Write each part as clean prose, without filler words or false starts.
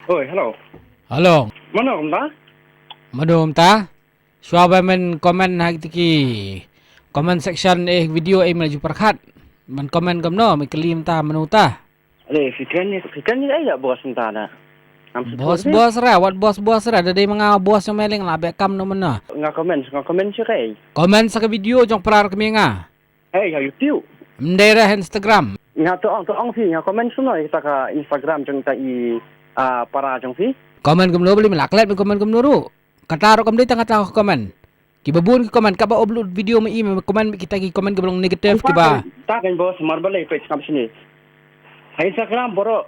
Oi, halo. Halo, Mana om dah? madum ta? Suaba men komen hak tiki. Comment section video melaju perkhat. Men komen kamno, me kelim ta menu ta. Fikirannya ai tak bos entah dah. Bos ra, wat bos ra dadai mga bos yang meling la be kam no mena. Ngah komen siapa? Komen sa video jong prar kami nga. Hey, ya YouTube. Mendera Instagram. Ngah tu ang si ngah komen semua kita ke Instagram jeng ta para jeng si. Komen kamno beli melaklet komen kamno ru. Kataro kam dei tengah tahu komen. Kibabun ki komen kaba upload video me komen kita ki komen ke belum negatif kiba. Tak kan bos mar balai page kam sini. Hai Instagram boro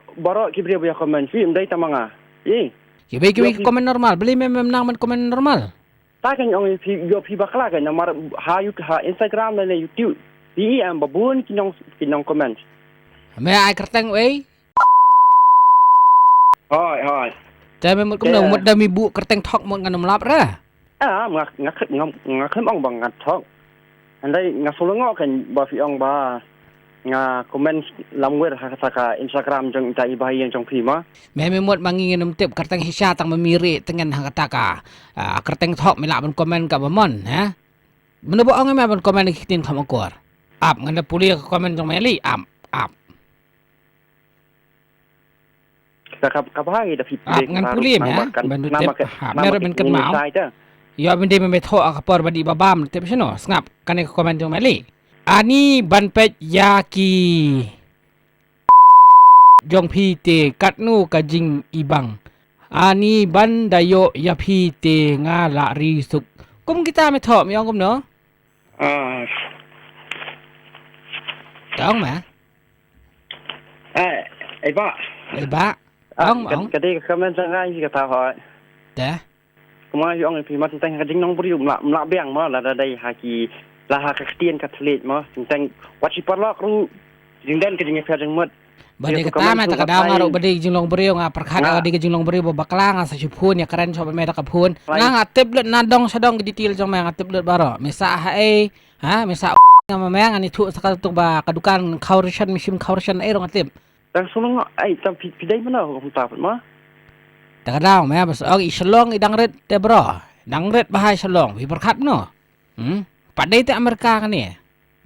kibri buya komen si mdai tamanga. Kibai komen normal, beli memang men komen normal. Tak kan ang yo pi bakla kan mar ha Instagram dan YouTube. Di am babun kinong komen. Me ai kerteng we. Hoi. Tapi mut kumna mut dami bu kerteng thok mut ngan melap ra. Ngak ong bang ngat thok. Andai ngasulungo kan ba fi ong ba nga komen lamwer ka Instagram jong ita ibahi yang jong pima. Me mut mangi ngenum tip kerteng hisya tang memiri tengen hang kataka. Kerteng thok melap ben komen ka bamon, ha. Menebo ong me ben komen kitin tham akor. Ap ngana puli komen jong meli ap. Kapahai da fi ngan puli me ha. Ben tip mer ben ken mau. Ya ben de me tho akapor badi babam tip sino ngap kan komen jong meli. Ani ban pet yaki jong pi te katnu kajing ibang. Ani ban dayo ya pi te nga la ri suk. Kum kita me tho mi ong kum no. Tong ma. Ba. Ong. Kadi komen sangai si kata hoi. Dah. Kuma yu ong pi ma tentang kajing nong buri mla biang ma la dai haki lah kestian katlet ma tentang wachi parlok ru jingdan ke jingnya jeng mut Bade kata ma tak daw ngaro bade jinglong beriu nga perkhat adi ke jinglong beriu baklang sa sipun ya keren sob me ka phun nga tablet nadong sadong detail jong ma tablet baro misa misa nga mamang ani thu sa tu ba kadukan khaurishan misim khaurishan ai rong atip tang sulong ai tam pidai mana ko ta ma tak daw ma bas og islong idang red te bro dang red bahai salong pi perkhat no Padai te Amerika kan ni.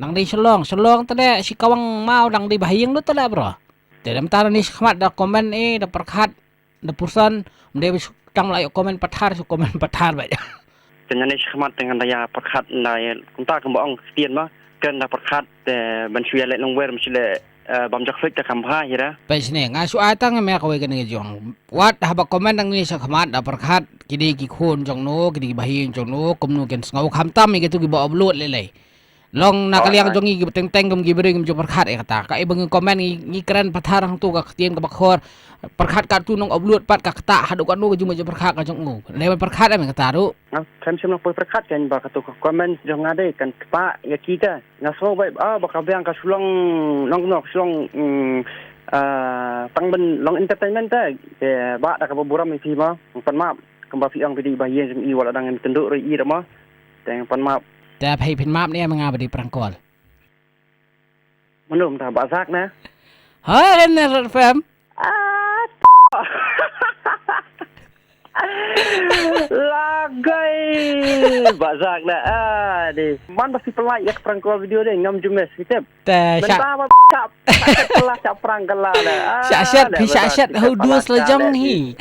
Nang di selong tadi si kawang mau nang di bahayang lu tadi bro. Dalam taran ni sekhmat dah komen dah perkat dah pusan dia tang layak komen pathar su komen pathar bae. Dengan ni sekhmat dengan daya perkat daya kunta kembang sekian mah kan dah perkat ban suya lek nongwer mesti le bam jak fik ta kampha hira. Pes ni ngasu atang me ka we kan ni jong. Wat dah ba komen nang ni sekhmat dah perkat kidi ki khun jong no kidi bahayang jong no kumnu ken ngau khamtam ni gitu ki ba upload le. Long nakaliang jongi gi teng-teng gum gi beri gum jo perkhat kata ka ibeng komen ni keren pathar hang tu ka tien ka bakhor perkhat ka tu nong upload pat ka kata hadu kan nu ju jo perkhat ka jong ngu le perkhat me kata ru kan sim nak perkhat kan ba ka tu komen jong ngade kan pa ya kita ngaso bai ba ka biang ka sulong long sulong tang ben long entertainment ta ba da ka buram fi ma pan ma kamba fi ang bidi ba ye jong i wala dang tenduk ri i da ma teng pan maแต่ให้พินมาบเนี่ยมันงาบดีปรังกอล Menum dah bazak na. Hai Ner FM. Lagai bazak na. Di. Man pasti pelai ya perang kau video deh ngam jumes kita. แต่ Bentar cap. Kelas cap perang kelas dah. Syat hu dua selajang ni.